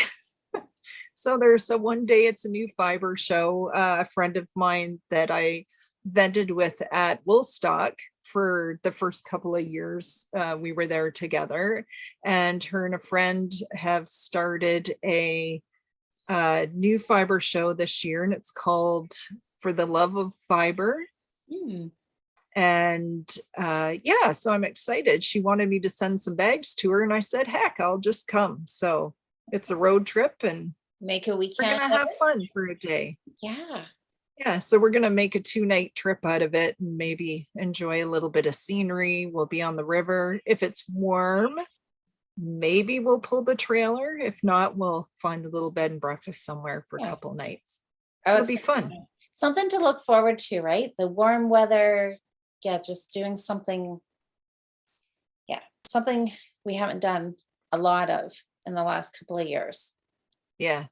So there's one day it's a new Fibre show. A friend of mine that I vented with at Woolstock for the first couple of years, we were there together, and her and a friend have started a new Fibre show this year, and it's called For the Love of Fibre. Hmm. And yeah, so I'm excited. She wanted me to send some bags to her, and I said, heck, I'll just come. So it's a road trip, and Make a we're weekend gonna of have it. fun for a day. Yeah. Yeah, so we're gonna make a 2-night trip out of it and maybe enjoy a little bit of scenery. We'll be on the river. If it's warm, maybe we'll pull the trailer. If not, we'll find a little bed and breakfast somewhere for a Yeah. couple nights. Oh, It'll it's be fun. something to look forward to, right? The warm weather. Yeah, just doing something. Yeah, something we haven't done a lot of in the last couple of years. Yeah.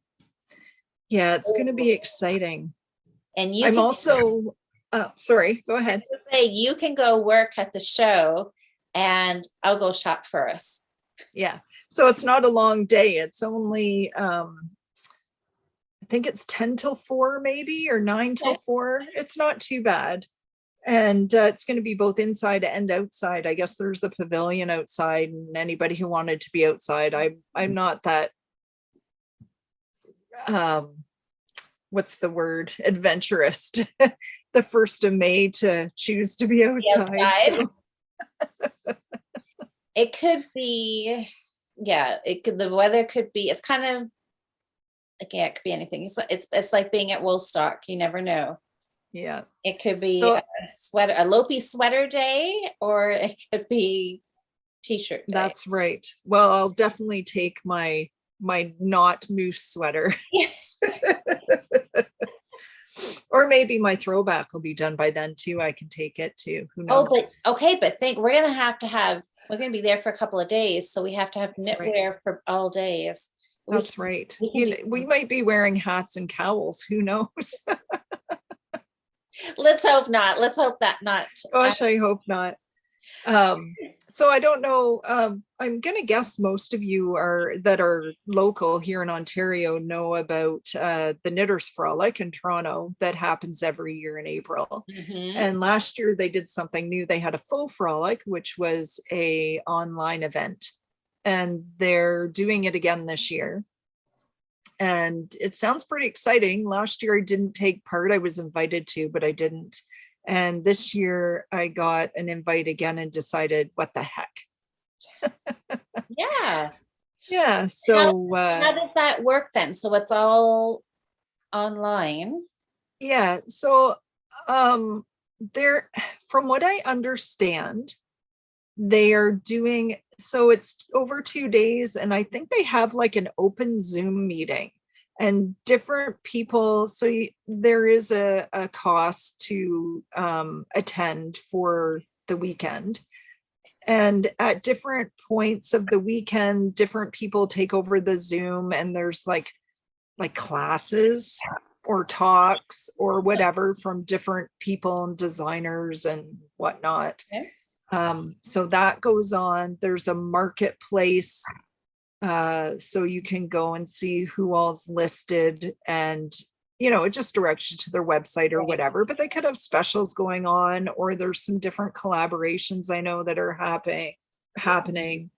Yeah, it's gonna be exciting. And you I'm can also sorry, go ahead. say you can go work at the show and I'll go shop for us. Yeah. So it's not a long day. It's only I think it's 10 till 4 maybe, or 9 till Okay. 4. It's not too bad. And it's going to be both inside and outside. I guess there's the pavilion outside, and anybody who wanted to be outside. I'm not that what's the word, adventurous, the 1st of May to choose to be outside. So It could be, yeah, it could, the weather could be, it's kind of, like, yeah, it could be anything. It's like being at Woolstock. You never know. yeah. It could be So a sweater, a Lopi sweater day, or it could be t-shirt day. that's right. Well, I'll definitely take my not moose sweater. Yeah. Or maybe my throwback will be done by then too. I can take it too. Who Oh, knows? but okay, but think we're gonna be there for a couple of days, so we have to have That's right. knitwear for all days. That's right. We We might be wearing hats and cowls. Who knows? let's hope not. Let's hope that not. Gosh, I hope not. So I don't know. I'm gonna guess most of you that are local here in Ontario know about the Knitters Frolic in Toronto that happens every year in April. Mhm. And last year they did something new. They had a faux frolic, which was a online event, and they're doing it again this year. And it sounds pretty exciting. Last year I didn't take part. I was invited to, but I didn't. And this year I got an invite again and decided, what the heck? Yeah. Yeah. So How does that work then? So it's all online. yeah. So they're, from what I understand, they are doing, so it's over 2 days, and I think they have like an open Zoom meeting and different people. So there is a cost to attend for the weekend. And at different points of the weekend, different people take over the Zoom, and there's like classes or talks or whatever from different people and designers and whatnot. Okay. So that goes on. There's a marketplace, so you can go and see who all's listed, and it just directs you to their website or whatever. But they could have specials going on, or there's some different collaborations I know that are happening,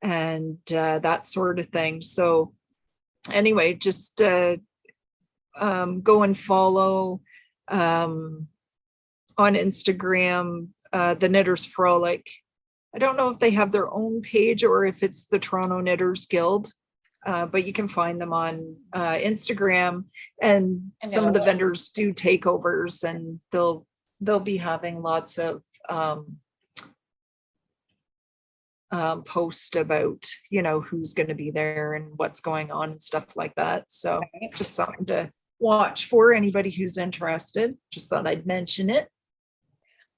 and that sort of thing. So anyway, just go and follow on Instagram the Knitters Frolic. I don't know if they have their own page or if it's the Toronto Knitters Guild, but you can find them on Instagram. And some of the vendors do takeovers, and they'll be having lots of post about who's going to be there and what's going on and stuff like that. So just something to watch for anybody who's interested. Just thought I'd mention it.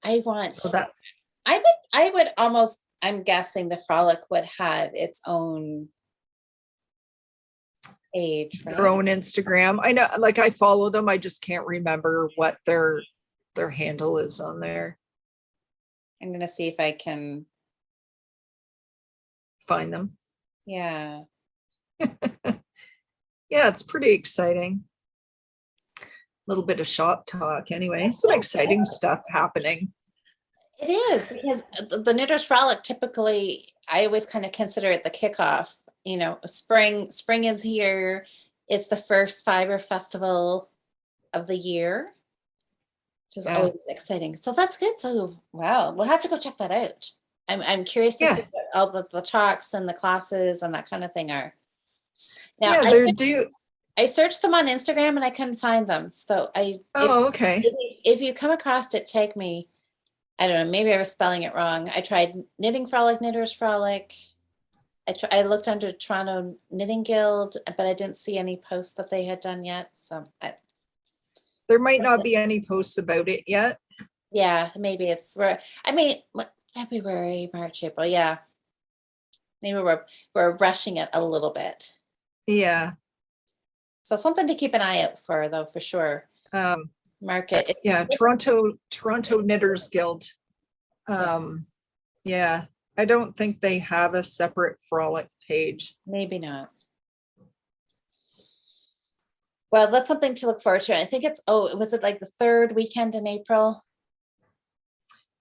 I want So that's, I would almost, I'm guessing the Frolic would have its own page, right? their own Instagram. I know, like, I follow them. I just can't remember what their handle is on there. I'm gonna see if I can Find them. Yeah. Yeah, it's pretty exciting. A little bit of shop talk anyway. Some exciting stuff happening. It is, because the Knitters Frolic, typically, I always kind of consider it the kickoff. Spring is here. It's the first Fibre festival of the year. which is Yeah. always exciting. So that's good. So, wow, we'll have to go check that out. I'm curious to Yeah. see what all the talks and the classes and that kind of thing are. Now, Yeah, they're due. I searched them on Instagram and I couldn't find them. So Oh, okay. if you come across it, tag me. I don't know, maybe I was spelling it wrong. I tried Knitting Frolic, Knitters Frolic. I looked under Toronto Knitting Guild, but I didn't see any posts that they had done yet. So There might not be any posts about it yet. yeah, maybe it's where, I mean, February, March, April. Yeah. Maybe we're rushing it a little bit. Yeah. So something to keep an eye out for, though, for sure. Market. Yeah, Toronto Knitters Guild. Yeah, I don't think they have a separate Frolic page. Maybe not. Well, that's something to look forward to. I think it's, was it like the third weekend in April?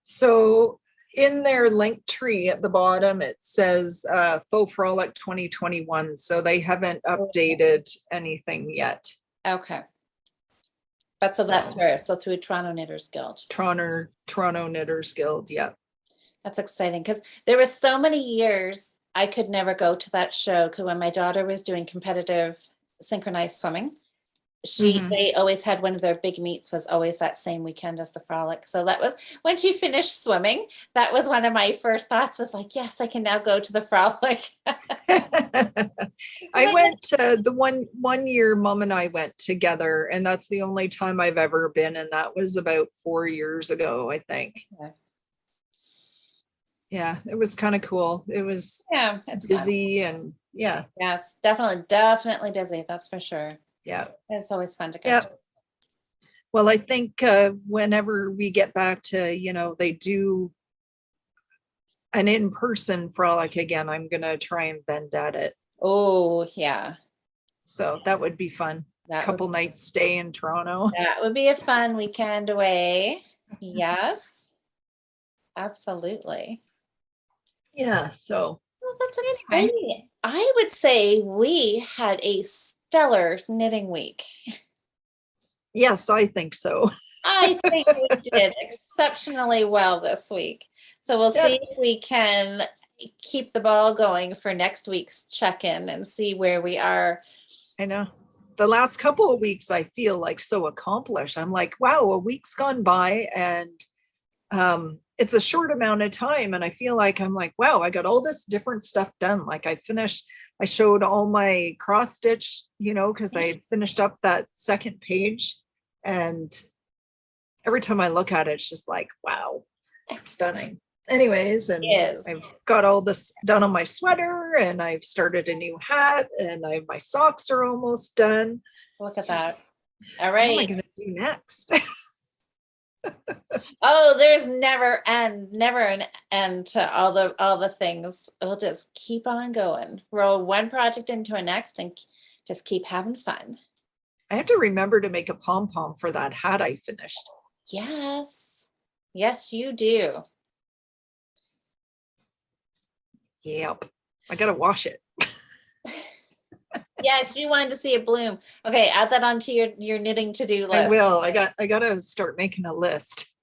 So in their link tree at the bottom, it says Faux Frolic 2021. So they haven't updated anything yet. Okay. But so that's where, so through Toronto Knitters Guild. Toronto Knitters Guild, yeah. That's exciting because there was so many years I could never go to that show because when my daughter was doing competitive synchronized swimming, they always had one of their big meets was always that same weekend as the Frolic. So that was when she finished swimming, that was one of my first thoughts was like, yes, I can now go to the Frolic. I went to the one year Mom and I went together, and that's the only time I've ever been, and that was about 4 years ago, I think. Okay. Yeah, it was kind of cool. It was it's busy fun. And yeah. Yes, definitely busy. That's for sure. Yeah. It's always fun to go to. Well, I think whenever we get back to, they do an in-person Frolic again, I'm going to try and bend at it. Oh, yeah. So that would be fun. A couple nights stay in Toronto. That would be a fun weekend away. Yes, absolutely. Yeah, so. Well, that's exciting. I would say we had a stellar knitting week. Yes, I think so. I think we did exceptionally well this week. So we'll see if we can keep the ball going for next week's check-in and see where we are. I know. The last couple of weeks, I feel like so accomplished. I'm like, wow, a week's gone by and it's a short amount of time. And I feel like I'm like, wow, I got all this different stuff done. Like I showed all my cross stitch, because I had finished up that second page. And every time I look at it, it's just like, wow, stunning. Anyways, and I've got all this done on my sweater, and I've started a new hat, and my socks are almost done. Look at that. All right. What am I going to do next? Oh, there's never an end to all the things. We'll just keep on going. Roll one project into a next and just keep having fun. I have to remember to make a pom-pom for that hat I finished. Yes. Yes, you do. Yep. I got to wash it. Yeah, if you wanted to see it bloom. Okay, add that onto your knitting to-do list. I will. I got to start making a list.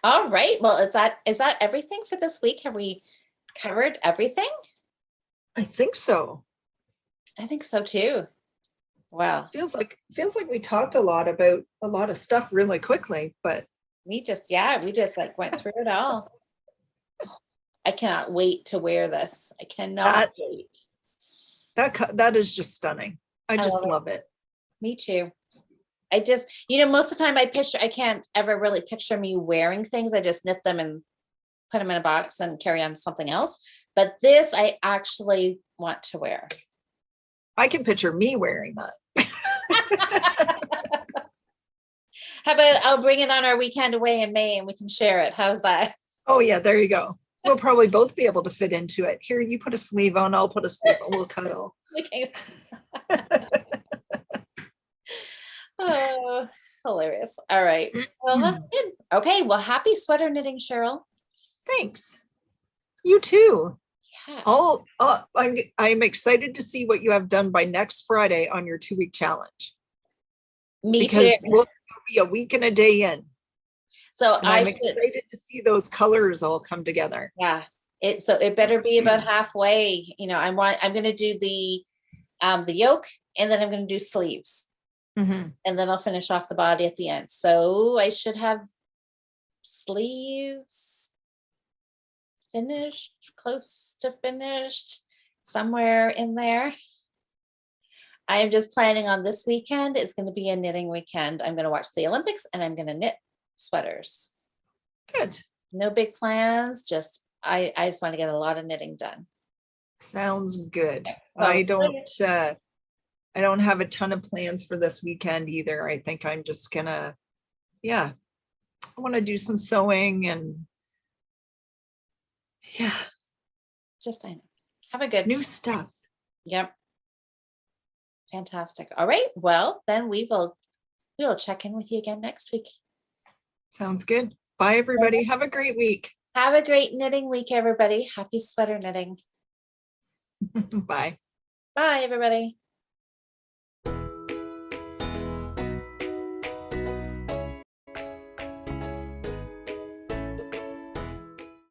All right. Well, is that everything for this week? Have we covered everything? I think so. I think so too. Wow. Feels like we talked a lot about a lot of stuff really quickly, but we just like went through it all. I cannot wait to wear this. I cannot wait. That is just stunning. I just love it. Me too. I just, most of the time I can't ever really picture me wearing things. I just knit them and put them in a box and carry on to something else. But this I actually want to wear. I can picture me wearing that. How about I'll bring it on our weekend away in May and we can share it. How's that? Oh yeah, there you go. We'll probably both be able to fit into it. Here, you put a sleeve on, I'll put a sleeve on, we'll cuddle. Okay. Oh, hilarious. All right. Well, that's good. Okay. Well, happy sweater knitting, Cheryl. Thanks. You too. Yeah. I'm excited to see what you have done by next Friday on your 2-week challenge. Me too. be a week and a day in. So And I'm I should, excited to see those colors all come together. yeah, so it better be about halfway, I'm gonna do the yoke, and then I'm gonna do sleeves, Mhm. and then I'll finish off the body at the end. So I should have sleeves finished, close to finished, somewhere in there. I am just planning on this weekend. It's going to be a knitting weekend. I'm going to watch the Olympics and I'm going to knit sweaters. Good. No big plans. I just want to get a lot of knitting done. Sounds good. Oh, I don't have a ton of plans for this weekend either. I think I'm just gonna, I want to do some sewing and just I know. Have a good new stuff. Yep. Fantastic. All right. Well, then we will check in with you again next week. Sounds good. Bye, everybody. Have a great week. Have a great knitting week, everybody. Happy sweater knitting. Bye. Bye, everybody.